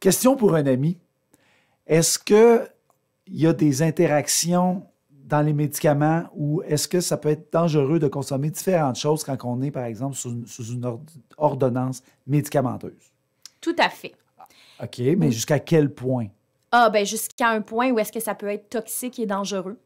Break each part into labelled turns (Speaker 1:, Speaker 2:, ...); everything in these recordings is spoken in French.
Speaker 1: Question pour un ami. Est-ce qu'il y a des interactions dans les médicaments ou est-ce que ça peut être dangereux de consommer différentes choses quand on est, par exemple, sous une ordonnance médicamenteuse?
Speaker 2: Tout à fait.
Speaker 1: OK, mais jusqu'à quel point?
Speaker 2: Ah, ben jusqu'à un point où est-ce que ça peut être toxique et dangereux.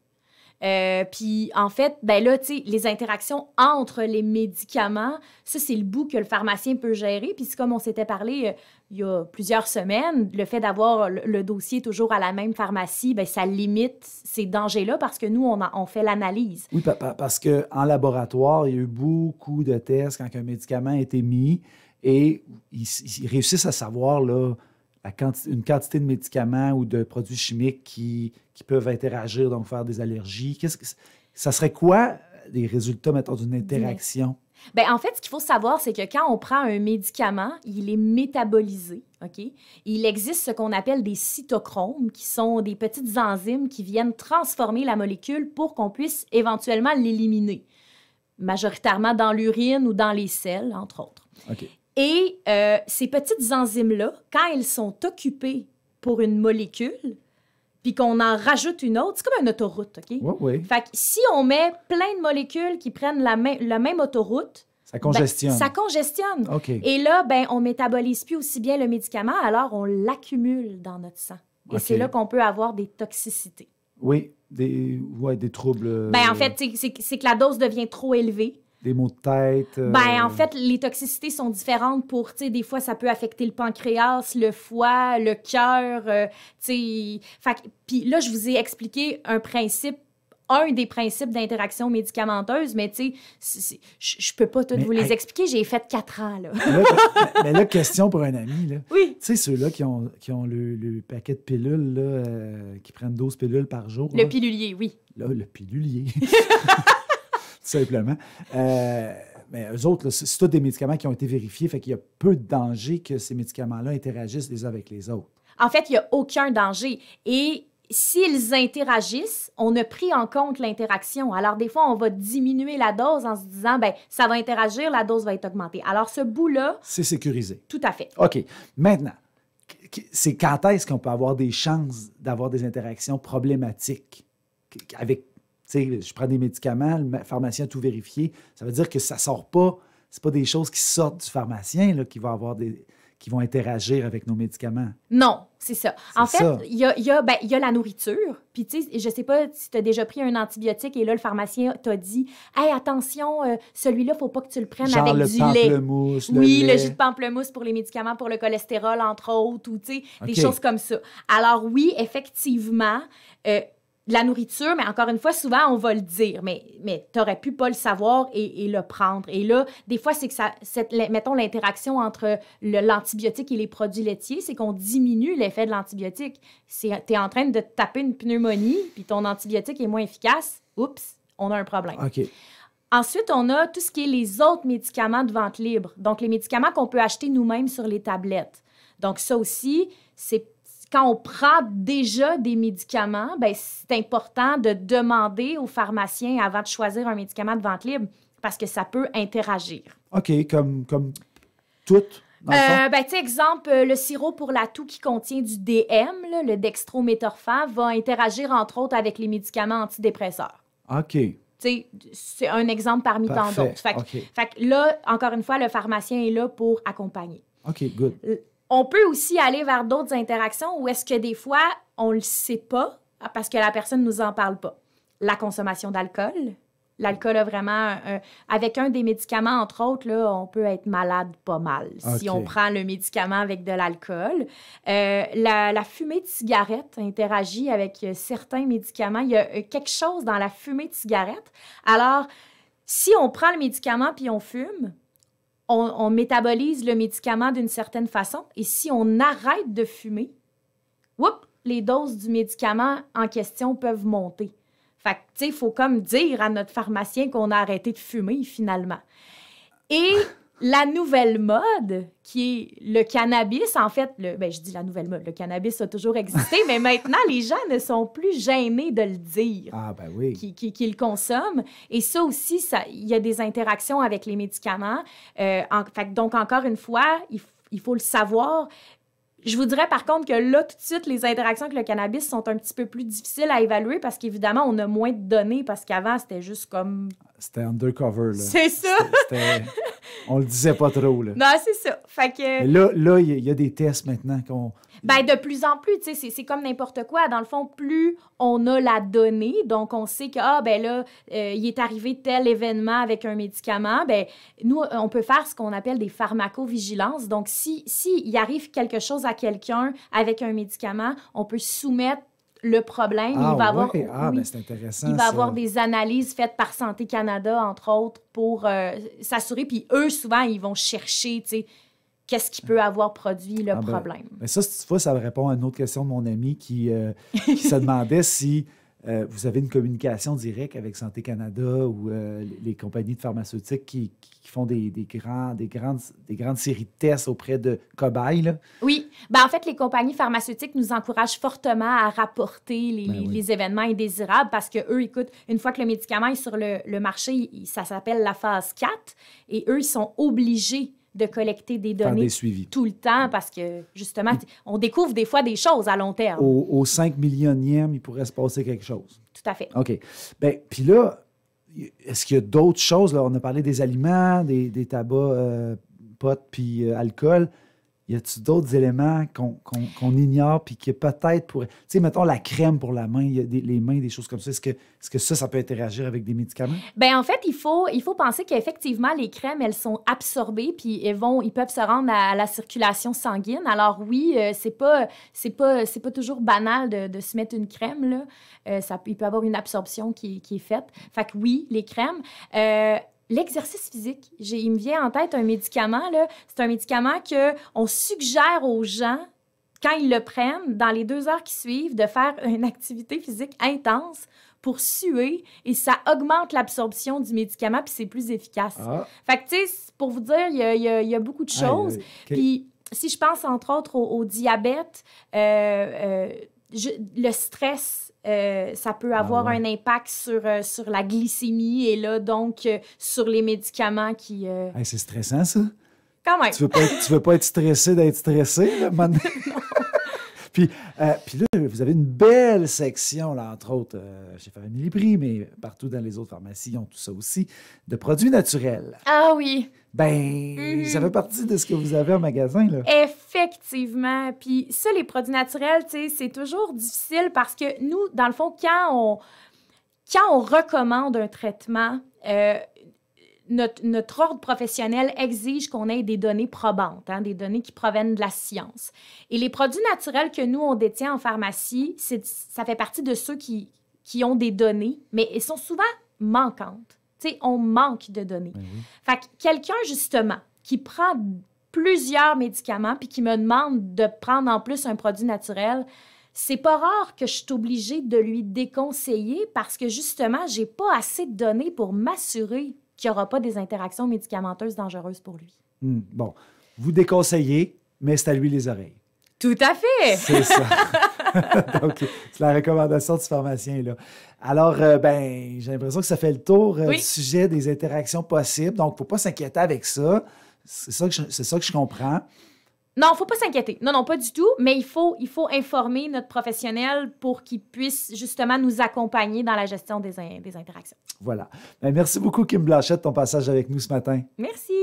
Speaker 2: Puis, en fait, ben là, tu sais, les interactions entre les médicaments, ça, c'est le bout que le pharmacien peut gérer. Puis, c'est comme on s'était parlé il y a plusieurs semaines, le fait d'avoir le dossier toujours à la même pharmacie, ben ça limite ces dangers-là parce que nous, on fait l'analyse.
Speaker 1: Oui, parce qu'en laboratoire, il y a eu beaucoup de tests quand un médicament a été mis et ils réussissent à savoir là, une quantité de médicaments ou de produits chimiques qui peuvent interagir, donc faire des allergies. Ça serait quoi les résultats, mettons, d'une interaction?
Speaker 2: Bien, en fait, ce qu'il faut savoir, c'est que quand on prend un médicament, il est métabolisé, OK? Il existe ce qu'on appelle des cytochromes, qui sont des petites enzymes qui viennent transformer la molécule pour qu'on puisse éventuellement l'éliminer, majoritairement dans l'urine ou dans les selles, entre autres.
Speaker 1: OK.
Speaker 2: Et ces petites enzymes-là, quand elles sont occupées pour une molécule, puis qu'on en rajoute une autre, c'est comme une autoroute, OK?
Speaker 1: Oui, oui.
Speaker 2: Fait que si on met plein de molécules qui prennent la même autoroute,
Speaker 1: ça congestionne.
Speaker 2: Ben, ça congestionne.
Speaker 1: OK.
Speaker 2: Et là, ben, on métabolise plus aussi bien le médicament, alors on l'accumule dans notre sang. Et c'est là qu'on peut avoir des toxicités.
Speaker 1: Oui, des troubles.
Speaker 2: Ben, en fait, c'est que la dose devient trop élevée.
Speaker 1: Des maux de tête.
Speaker 2: Ben, en fait, les toxicités sont différentes pour, tu sais, des fois, ça peut affecter le pancréas, le foie, le cœur, tu sais. Puis là, je vous ai expliqué un des principes d'interaction médicamenteuse, mais tu sais, je peux pas toutes vous les expliquer. J'ai fait 4 ans, là.
Speaker 1: Mais là, question pour un ami, là.
Speaker 2: Oui.
Speaker 1: Tu sais, ceux-là qui ont le paquet de pilules, là, qui prennent 12 pilules par jour.
Speaker 2: Le pilulier, oui.
Speaker 1: Là, le pilulier. Simplement. Mais eux autres, c'est tous des médicaments qui ont été vérifiés, fait qu'il y a peu de danger que ces médicaments-là interagissent les uns avec les autres.
Speaker 2: En fait, il n'y a aucun danger. Et s'ils interagissent, on a pris en compte l'interaction. Alors, des fois, on va diminuer la dose en se disant, ben ça va interagir, la dose va être augmentée. Alors, ce bout-là...
Speaker 1: C'est sécurisé.
Speaker 2: Tout à fait.
Speaker 1: OK. Maintenant, c'est quand est-ce qu'on peut avoir des chances d'avoir des interactions problématiques avec... Tu sais, je prends des médicaments, le pharmacien a tout vérifié. Ça veut dire que ça sort pas, c'est pas des choses qui sortent du pharmacien là, qui vont interagir avec nos médicaments.
Speaker 2: Non, c'est ça. En fait, il y a la nourriture. Puis, tu sais, je sais pas si tu as déjà pris un antibiotique et là, le pharmacien t'a dit « Hey, attention, celui-là, faut pas que tu le prennes
Speaker 1: genre
Speaker 2: avec du lait. »
Speaker 1: Oui,
Speaker 2: le jus de pamplemousse pour les médicaments, pour le cholestérol, entre autres, ou tu sais, des choses comme ça. Alors oui, effectivement, la nourriture, mais encore une fois, souvent, on va le dire, mais tu aurais pu pas le savoir et le prendre. Et là, des fois, c'est que mettons, l'interaction entre l'antibiotique et les produits laitiers, c'est qu'on diminue l'effet de l'antibiotique. Tu es en train de te taper une pneumonie, puis ton antibiotique est moins efficace. Oups, on a un problème.
Speaker 1: OK.
Speaker 2: Ensuite, on a tout ce qui est les autres médicaments de vente libre. Donc, les médicaments qu'on peut acheter nous-mêmes sur les tablettes. Donc, ça aussi, c'est quand on prend déjà des médicaments, ben c'est important de demander au pharmacien avant de choisir un médicament de vente libre parce que ça peut interagir.
Speaker 1: OK, comme tout.
Speaker 2: Ben, tu sais, exemple, le sirop pour la toux qui contient du DM, là, le dextrométhorphan, va interagir entre autres avec les médicaments antidépresseurs.
Speaker 1: OK.
Speaker 2: Tu sais, c'est un exemple parmi tant d'autres. Fait que là, encore une fois, le pharmacien est là pour accompagner.
Speaker 1: OK, good.
Speaker 2: On peut aussi aller vers d'autres interactions où est-ce que des fois, on ne le sait pas parce que la personne ne nous en parle pas. La consommation d'alcool. L'alcool a vraiment... avec un des médicaments, entre autres, là, on peut être malade pas mal si on prend le médicament avec de l'alcool. La fumée de cigarette interagit avec certains médicaments. Il y a quelque chose dans la fumée de cigarette. Alors, si on prend le médicament puis on fume... On métabolise le médicament d'une certaine façon. Et si on arrête de fumer, les doses du médicament en question peuvent monter. Fait que, tu sais, il faut comme dire à notre pharmacien qu'on a arrêté de fumer, finalement. Et la nouvelle mode, qui est le cannabis, en fait, je dis la nouvelle mode, le cannabis a toujours existé, mais maintenant, les gens ne sont plus gênés de le dire.
Speaker 1: Ah, ben oui.
Speaker 2: Qu'ils le consomment. Et ça aussi, il y a des interactions avec les médicaments. Donc, encore une fois, il faut le savoir. Je vous dirais par contre que là, tout de suite, les interactions avec le cannabis sont un petit peu plus difficiles à évaluer parce qu'évidemment, on a moins de données parce qu'avant, c'était juste comme...
Speaker 1: C'était undercover, là.
Speaker 2: C'est ça!
Speaker 1: On le disait pas trop, là.
Speaker 2: Non, c'est ça. Fait que...
Speaker 1: Mais là, il y a des tests maintenant qu'on...
Speaker 2: Ben, de plus en plus, tu sais, c'est comme n'importe quoi. Dans le fond, plus on a la donnée, donc on sait que, ah, ben là, il est arrivé tel événement avec un médicament, ben nous, on peut faire ce qu'on appelle des pharmacovigilances. Donc, si il arrive quelque chose à quelqu'un avec un médicament, on peut soumettre le problème.
Speaker 1: Ah,
Speaker 2: il va avoir,
Speaker 1: ouais? Ah,
Speaker 2: oui,
Speaker 1: ben c'est intéressant,
Speaker 2: il va
Speaker 1: ça.
Speaker 2: avoir des analyses faites par Santé Canada, entre autres, pour s'assurer. Puis eux, souvent, ils vont chercher, tu sais, qu'est-ce qui peut avoir produit le problème.
Speaker 1: Ben ça, tu vois, ça répond à une autre question de mon ami qui se demandait si vous avez une communication directe avec Santé Canada ou les compagnies de pharmaceutiques qui font des grandes séries de tests auprès de cobayes, là.
Speaker 2: Oui. Ben, en fait, les compagnies pharmaceutiques nous encouragent fortement à rapporter les événements indésirables parce qu'eux, écoute, une fois que le médicament est sur le marché, ça s'appelle la phase 4 et eux, ils sont obligés de collecter des données
Speaker 1: des suivis.
Speaker 2: Tout le temps parce que, justement, on découvre des fois des choses à long terme.
Speaker 1: Au 5 millionième, il pourrait se passer quelque chose.
Speaker 2: Tout à fait.
Speaker 1: OK. Bien, puis là, est-ce qu'il y a d'autres choses? Là? On a parlé des aliments, des tabacs, potes, puis alcool. Y a-t-il d'autres éléments qu'on ignore puis qui peut-être pourraient... Tu sais, mettons la crème pour la main, il y a les mains, des choses comme ça. Est-ce que ça peut interagir avec des médicaments?
Speaker 2: Bien, en fait, il faut penser qu'effectivement, les crèmes, elles sont absorbées puis ils peuvent se rendre à la circulation sanguine. Alors oui, c'est pas toujours banal de se mettre une crème, là. Il peut y avoir une absorption qui est faite. Fait que oui, les crèmes... L'exercice physique, il me vient en tête un médicament, là. C'est un médicament qu'on suggère aux gens, quand ils le prennent, dans les 2 heures qui suivent, de faire une activité physique intense pour suer et ça augmente l'absorption du médicament puis c'est plus efficace. Ah. Fait que, tu sais, pour vous dire, il y a beaucoup de choses. Okay. Puis, si je pense, entre autres, au diabète, le stress... ça peut avoir un impact sur la glycémie et là, donc, sur les médicaments qui...
Speaker 1: Hey, c'est stressant, ça?
Speaker 2: Quand même.
Speaker 1: Tu veux pas être stressé d'être stressé, là, maintenant? Puis là, vous avez une belle section, là, entre autres, chez Family Prix, mais partout dans les autres pharmacies, ils ont tout ça aussi, de produits naturels.
Speaker 2: Ah oui!
Speaker 1: Ben, ça fait partie de ce que vous avez en magasin, là.
Speaker 2: Effectivement. Puis ça, les produits naturels, tu sais, c'est toujours difficile parce que nous, dans le fond, quand on recommande un traitement, notre ordre professionnel exige qu'on ait des données probantes, hein, des données qui proviennent de la science. Et les produits naturels que nous, on détient en pharmacie, ça fait partie de ceux qui ont des données, mais elles sont souvent manquantes. Tu sais, on manque de données.
Speaker 1: Ben oui.
Speaker 2: Fait que quelqu'un, justement, qui prend plusieurs médicaments puis qui me demande de prendre en plus un produit naturel, c'est pas rare que je suis obligée de lui déconseiller parce que, justement, j'ai pas assez de données pour m'assurer qu'il n'y aura pas des interactions médicamenteuses dangereuses pour lui.
Speaker 1: Bon, vous déconseillez, mais c'est à lui les oreilles.
Speaker 2: Tout à fait!
Speaker 1: C'est ça. Donc, c'est la recommandation du pharmacien, là. Alors, j'ai l'impression que ça fait le tour du sujet des interactions possibles. Donc, il ne faut pas s'inquiéter avec ça. C'est ça que je comprends.
Speaker 2: Non, il ne faut pas s'inquiéter. Non, pas du tout. Mais il faut informer notre professionnel pour qu'il puisse justement nous accompagner dans la gestion des interactions.
Speaker 1: Voilà. Merci beaucoup, Kim Blanchette, de ton passage avec nous ce matin.
Speaker 2: Merci.